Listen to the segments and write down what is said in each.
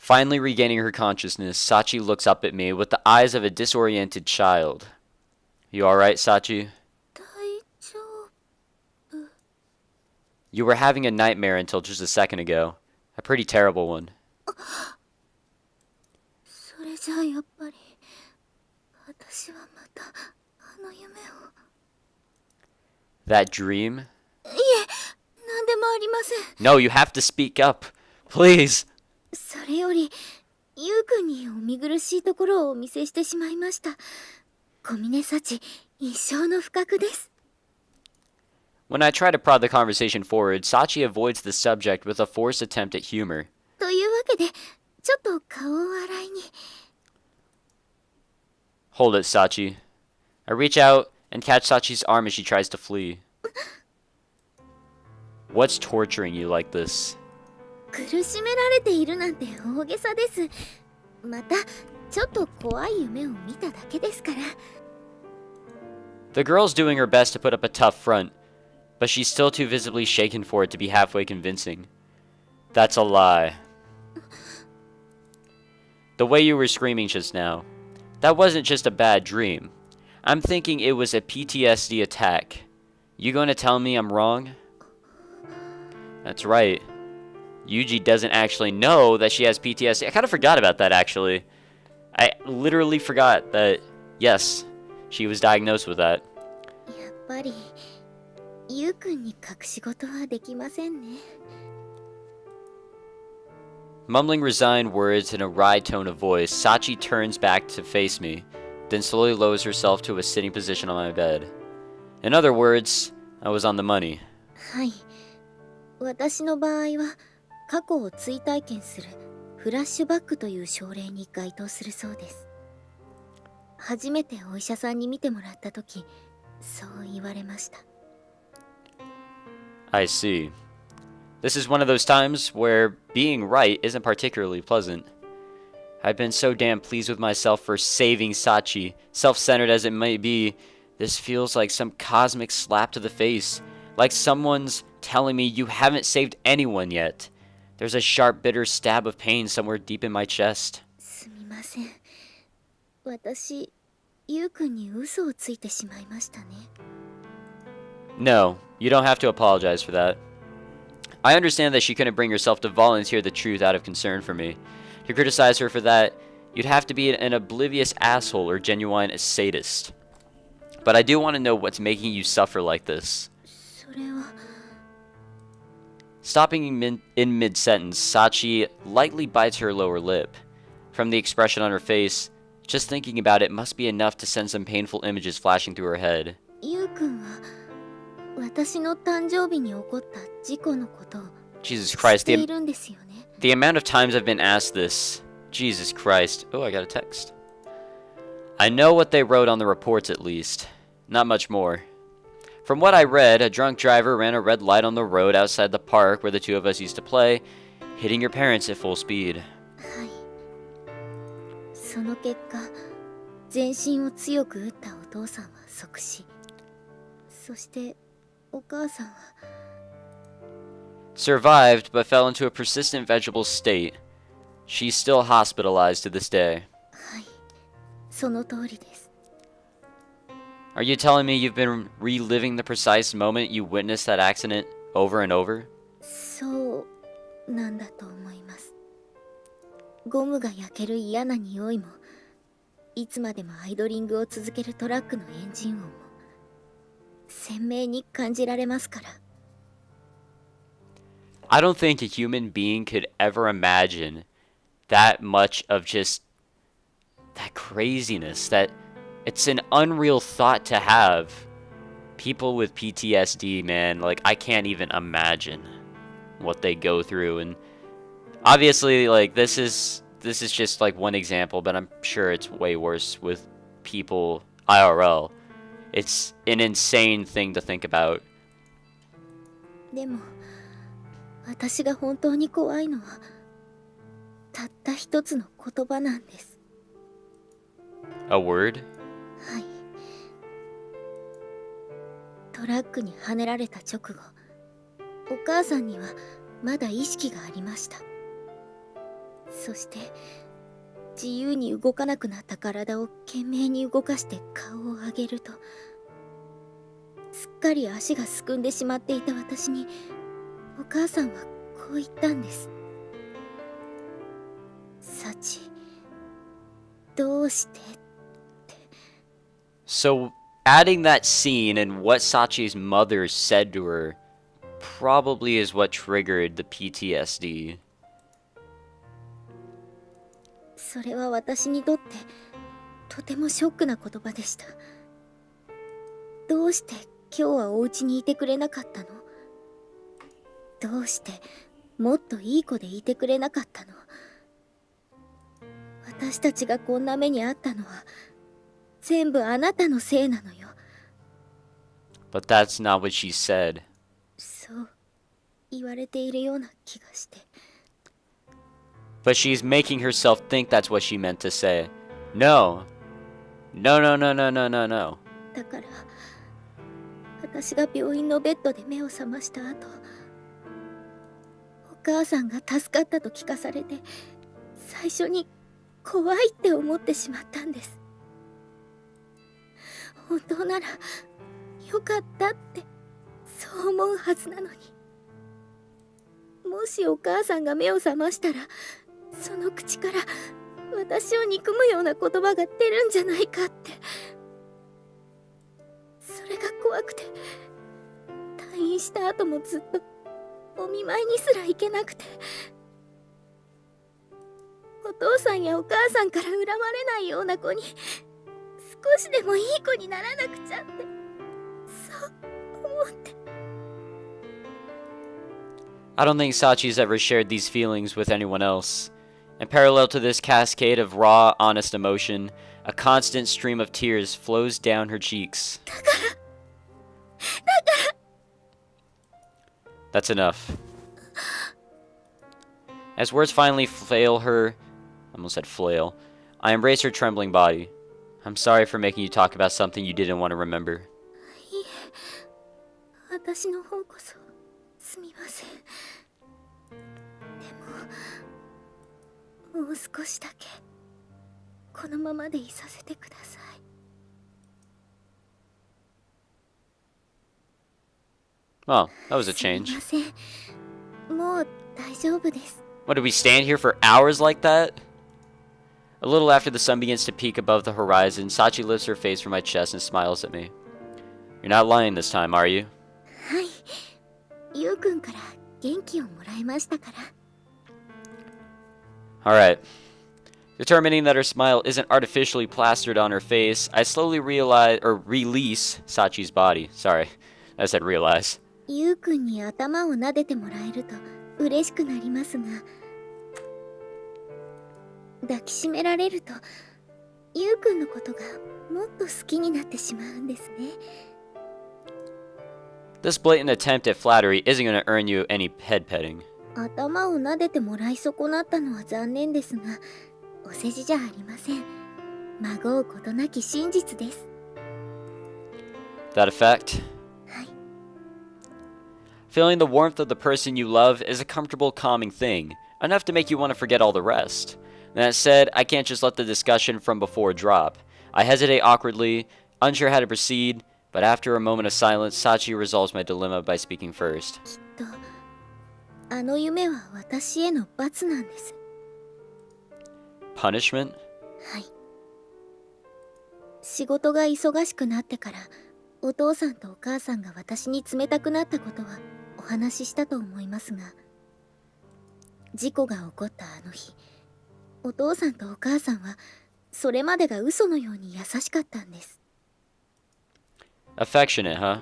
Finally regaining her consciousness, Sachi looks up at me with the eyes of a disoriented child. You alright, Sachi? 大丈夫。You were having a nightmare until just a second ago. A pretty terrible one. それじゃあやっぱり私はまたあの夢を。That dream? いえ、なんでもありません。 No, you have to speak up. Please. それよりゆうくんにお見苦しいところをお見せしてしまいました。小峰幸一生の不覚です。 When I try to prod the conversation forward, Sachi avoids the subject with a forced attempt at humor. というわけでちょっと顔を洗いに。 Hold it, Sachi. I reach out and catch Sachi's arm as she tries to flee. What's torturing you like this? 苦しめられているなんて大げさです。またちょっと怖い夢を見ただけですから。 The girl's doing her best to put up a tough front, but she's still too visibly shaken for it to be halfway convincing. That's a lie. The way you were screaming just now, that wasn't just a bad dream. I'm thinking it was a PTSD attack. You going to tell me I'm wrong? That's right. Yuuji doesn't actually know that she has PTSD. I kind of forgot about that, actually. I literally forgot that, yes, she was diagnosed with that. やっぱりゆうくんに隠し事はできませんね。 Mumbling resigned words in a wry tone of voice, Sachi turns back to face me, then slowly lowers herself to a sitting position on my bed. In other words, I was on the money. はい。私の場合は過去を追体験するフラッシュバックという症例に該当するそうです。初めてお医者さんに見てもらった時、そう言われました。 I see. This is one of those times where being right isn't particularly pleasant. I've been so damn pleased with myself for saving Sachi. Self-centered as it might be, this feels like some cosmic slap to the face. Like someone's telling me you haven't saved anyone yet. There's a sharp, bitter stab of pain somewhere deep in my chest. すみません。私、ゆうくんに嘘をついてしまいましたね。 No, you don't have to apologize for that. I understand that she couldn't bring herself to volunteer the truth out of concern for me. To criticize her for that, you'd have to be an oblivious asshole or genuine sadist. But I do want to know what's making you suffer like this. それは。 Stopping in mid-sentence, Sachi lightly bites her lower lip. From the expression on her face, just thinking about it must be enough to send some painful images flashing through her head. ゆうくんは私の誕生日に起こった事故のことを Jesus 知っ Christ, ているんですよね。 the amount of times I've been asked this. Jesus Christ. Oh, I got a text. I know what they wrote on the reports at least. Not much more. From what I read, a drunk driver ran a red light on the road outside the park where the two of us used to play, hitting your parents at full speed. はい。その結果、全身を強く打ったお父さんは即死。そしてお母さんは Survived, but fell into a persistent vegetable state. She's still hospitalized to this day. はい。その通りです。 Are you telling me you've been reliving the precise moment you witnessed that accident over and over? そうなんだと思います。ゴムが焼ける嫌な匂いも、いつまでもアイドリングを続けるトラックのエンジン音も鮮明に感じられますから。 I don't think a human being could ever imagine that much of just that craziness, that it's an unreal thought to have. People with PTSD, man, like I can't even imagine what they go through. And obviously, like this is just like one example, but I'm sure it's way worse with people IRL. It's an insane thing to think about. でも私が本当に怖いのはたった一つの言葉なんです。 A word? はい。トラックにはねられた直後、お母さんにはまだ意識がありました。そして自由に動かなくなった体を懸命に動かして顔を上げると、すっかり足がすくんでしまっていた私にお母さんはこう言ったんです。サチ、どうしてって。 So, adding that scene and what Sachi's mother said to her probably is what triggered the PTSD. それは私にとってとてもショックな言葉でした。どうして今日はお家にいてくれなかったの？どうしてもっといい子でいてくれなかったの？私たちがこんな目にあったのは全部あなたのせいなのよ。 But that's not what she said. そう言われているような気がして。 But she's making herself think that's what she meant to say. No. No, no, no, no, no, no, no. だから私が病院のベッドで目を覚ました後、お母さんが助かったと聞かされて、最初に怖いって思ってしまったんです。本当ならよかったってそう思うはずなのに、もしお母さんが目を覚ましたら、その口から私を憎むような言葉が出るんじゃないかって、それが怖くて退院した後もずっとお見舞いにすら行けなくて、お父さんやお母さんから恨まれないような子に少しでもいい子にならなくちゃって、そう思って。 I don't think Sachi's ever shared these feelings with anyone else. And parallel to this cascade of raw, honest emotion, a constant stream of tears flows down her cheeks. That's enough. As words finally fail her, I almost said flail, I embrace her trembling body. I'm sorry for making you talk about something you didn't want to remember. いえ、私の方こそすみません。でももう少しだけこのままでいさせてください。Well, that was a すみ change. ません。もう大丈夫です。 What, did we stand here for hours like that? A little after the sun begins to peak above the horizon, Sachi lifts her face from my chest and smiles at me. You're not lying this time, are you? はい。ゆうくんから元気をもらいましたから。 Alright. Determining that her smile isn't artificially plastered on her face, I slowly release Sachi's body. Sorry, I said realize. ゆうくんに頭を撫でてもらえると嬉しくなりますが、抱きしめられるとゆうくんのことがもっと好きになってしまうんですね。 This blatant attempt at flattery isn't going to earn you any head petting. 頭を撫でてもらい損なったのは残念ですが、お世辞じゃありません。まごうことなき真実です。 That effect? はい。 Feeling the warmth of the person you love is a comfortable, calming thing, enough to make you want to forget all the rest. That said, I can't just let the discussion from before drop. I hesitate awkwardly, unsure how to proceed, but after a moment of silence, Sachi resolves my dilemma by speaking first. きっとあの夢は私への罰なんです。 Punishment? はい。仕事が忙しくなってからお父さんとお母さんが私に冷たくなったことはお話ししたと思いますが、事故が起こったあの日、お父さんとお母さんはそれまでが嘘のように優しかったんです。 Affectionate, huh? はい。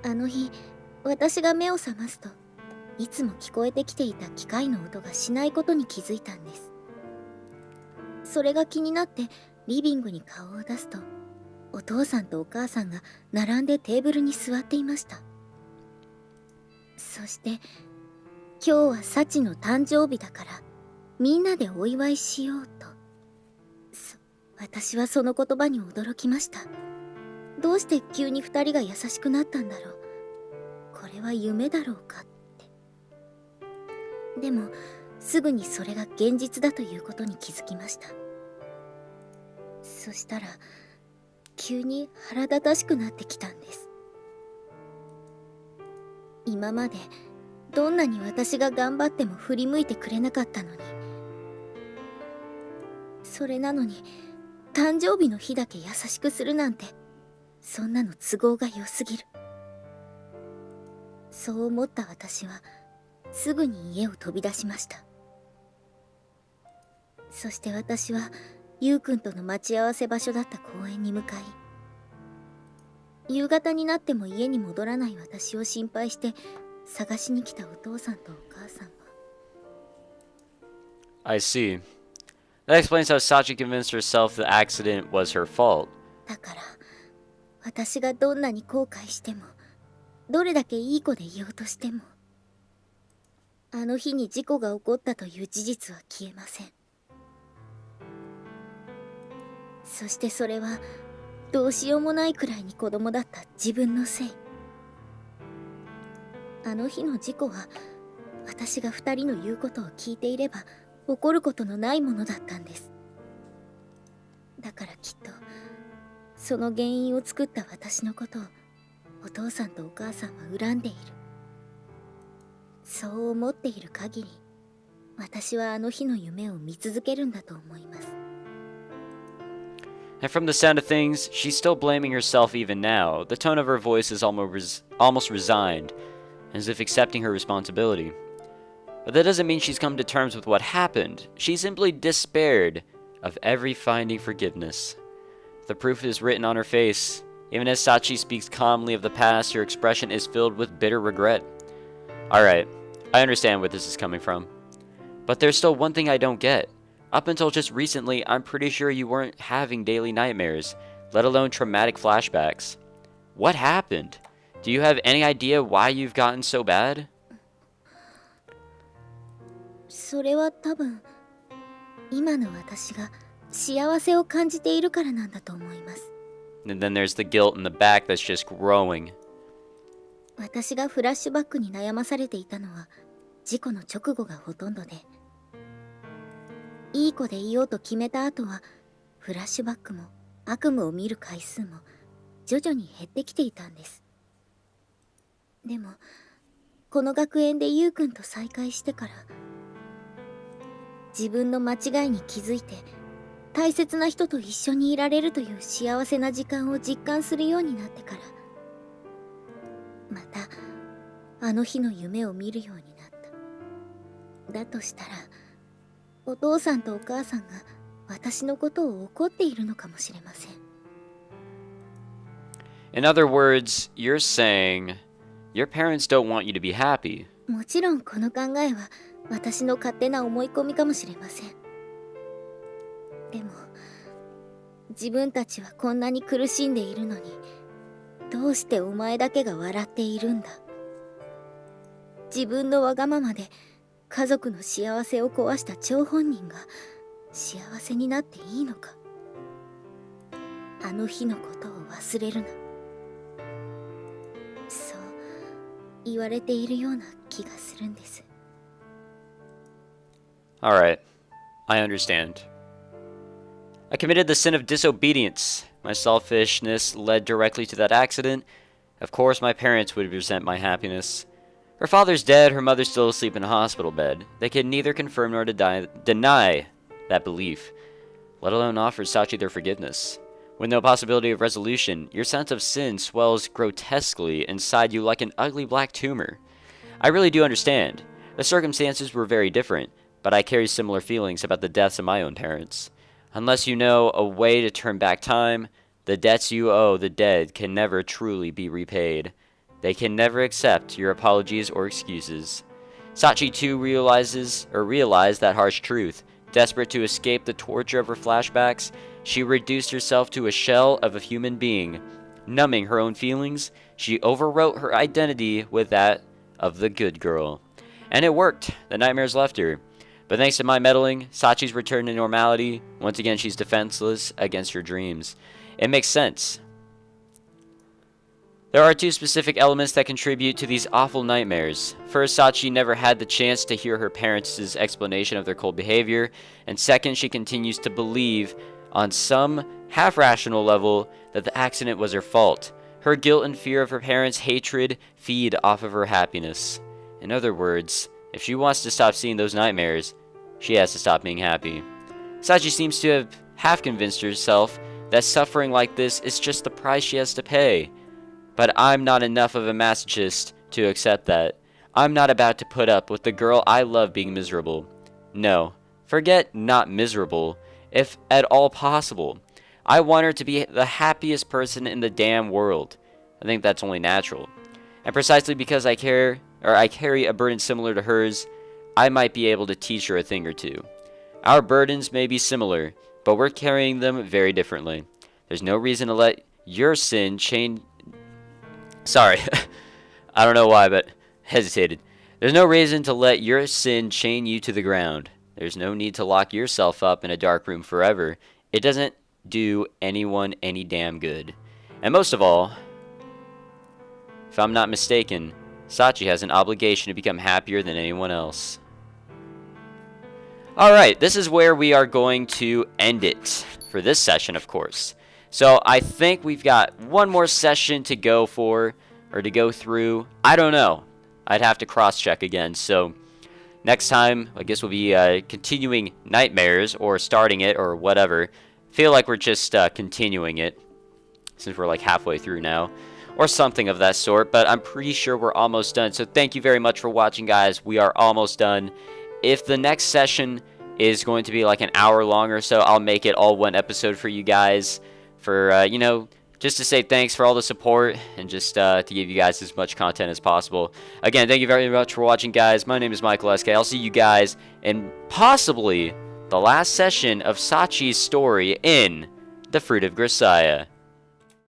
あの日私が目を覚ますと、いつも聞こえてきていた機械の音がしないことに気づいたんです。それが気になってリビングに顔を出すと、お父さんとお母さんが並んでテーブルに座っていました。そして今日はサチの誕生日だからみんなでお祝いしようと。私はその言葉に驚きました。どうして急に二人が優しくなったんだろう。これは夢だろうかって。でもすぐにそれが現実だということに気づきました。そしたら急に腹立たしくなってきたんです。今までどんなに私が頑張っても振り向いてくれなかったのに、それなのに誕生日の日だけ優しくするなんて、そんなの都合が良すぎる。そう思った私はすぐに家を飛び出しました。そして私はゆうくんとの待ち合わせ場所だった公園に向かい、夕方になっても家に戻らない私を心配して探しに来たお父さんとお母さんは。 I see. That explains how Sachi convinced herself the accident was her fault. だから私がどんなに後悔しても、どれだけいい子でいようとしても、あの日に事故が起こったという事実は消えません。そしてそれはどうしようもないくらいに子供だった自分のせい。あの日の事故は私が二人の言うことを聞いていれば起こることのないものだったんです。だからきっとその原因を作った私のことをお父さんとお母さんは恨んでいる。そう思っている限り、私はあの日の夢を見続けるんだと思います。And from the sound of things, she's still blaming herself even now. The tone of her voice is almost resigned, as if accepting her responsibility. But that doesn't mean she's come to terms with what happened. She simply despaired of ever finding forgiveness. The proof is written on her face. Even as Sachi speaks calmly of the past, her expression is filled with bitter regret. Alright, I understand where this is coming from. But there's still one thing I don't get. Up until just recently, I'm pretty sure you weren't having daily nightmares, let alone traumatic flashbacks. What happened? Do you have any idea why you've gotten so bad? それは多分今の私が幸せを感じているからなんだと思います。And then there's the guilt in the back that's just growing. 私がフラッシュバックに悩まされていたのは事故の直後がほとんどで、いい子でいようと決めた後はフラッシュバックも悪夢を見る回数も徐々に減ってきていたんです。でもこの学園でゆうくんと再会してから、自分の間違いに気づいて大切な人と一緒にいられるという幸せな時間を実感するようになってから、またあの日の夢を見るようになった。だとしたらお父さんとお母さんが私のことを怒っているのかもしれません。In other words, you're saying your parents don't want you to be happy. もちろんこの考えは私の勝手な思い込みかもしれません。でも自分たちはこんなに苦しんでいるのに、どうしてお前だけが笑っているんだ。自分のわがままで家族の幸せを壊した張本人が幸せになっていいのか。あの日のことを忘れるな。そう言われているような気がするんです。Alright, I understand. I committed the sin of disobedience. My selfishness led directly to that accident. Of course, my parents would resent my happiness. Her father's dead, her mother's still asleep in a hospital bed. They can neither confirm nor deny that belief, let alone offer Sachi their forgiveness. With no possibility of resolution, your sense of sin swells grotesquely inside you like an ugly black tumor. I really do understand. The circumstances were very different, but I carry similar feelings about the deaths of my own parents. Unless you know a way to turn back time, the debts you owe the dead can never truly be repaid. They can never accept your apologies or excuses. Sachi too realized that harsh truth. Desperate to escape the torture of her flashbacks, she reduced herself to a shell of a human being. Numbing her own feelings, she overwrote her identity with that of the good girl. And it worked. The nightmares left her. But thanks to my meddling, Sachi's returned to normality. Once again, she's defenseless against her dreams. It makes sense. There are two specific elements that contribute to these awful nightmares. First, Sachi never had the chance to hear her parents' explanation of their cold behavior, and second, she continues to believe, on some half-rational level, that the accident was her fault. Her guilt and fear of her parents' hatred feed off of her happiness. In other words, if she wants to stop seeing those nightmares, she has to stop being happy. Sachi seems to have half convinced herself that suffering like this is just the price she has to pay. But I'm not enough of a masochist to accept that. I'm not about to put up with the girl I love being miserable. No, forget not miserable, if at all possible. I want her to be the happiest person in the damn world. I think that's only natural. And precisely because I carry a burden similar to hers, I might be able to teach her a thing or two. Our burdens may be similar, but we're carrying them very differently. There's no reason to let your sin change... Sorry, I don't know why, but hesitated. There's no reason to let your sin chain you to the ground. There's no need to lock yourself up in a dark room forever. It doesn't do anyone any damn good. And most of all, if I'm not mistaken, Sachi has an obligation to become happier than anyone else. Alright, this is where we are going to end it for this session, of course. So I think we've got one more session to go through. I don't know. I'd have to cross-check again. So next time, I guess we'll be continuing Nightmares or starting it or whatever. Feel like we're just continuing it since we're like halfway through now or something of that sort. But I'm pretty sure we're almost done. So thank you very much for watching, guys. We are almost done. If the next session is going to be like an hour long or so, I'll make it all one episode for you guys. For, just to say thanks for all the support and just to give you guys as much content as possible. Again, thank you very much for watching, guys. My name is Michael SK. I'll see you guys in possibly the last session of Sachi's story in The Fruit of Grisaia.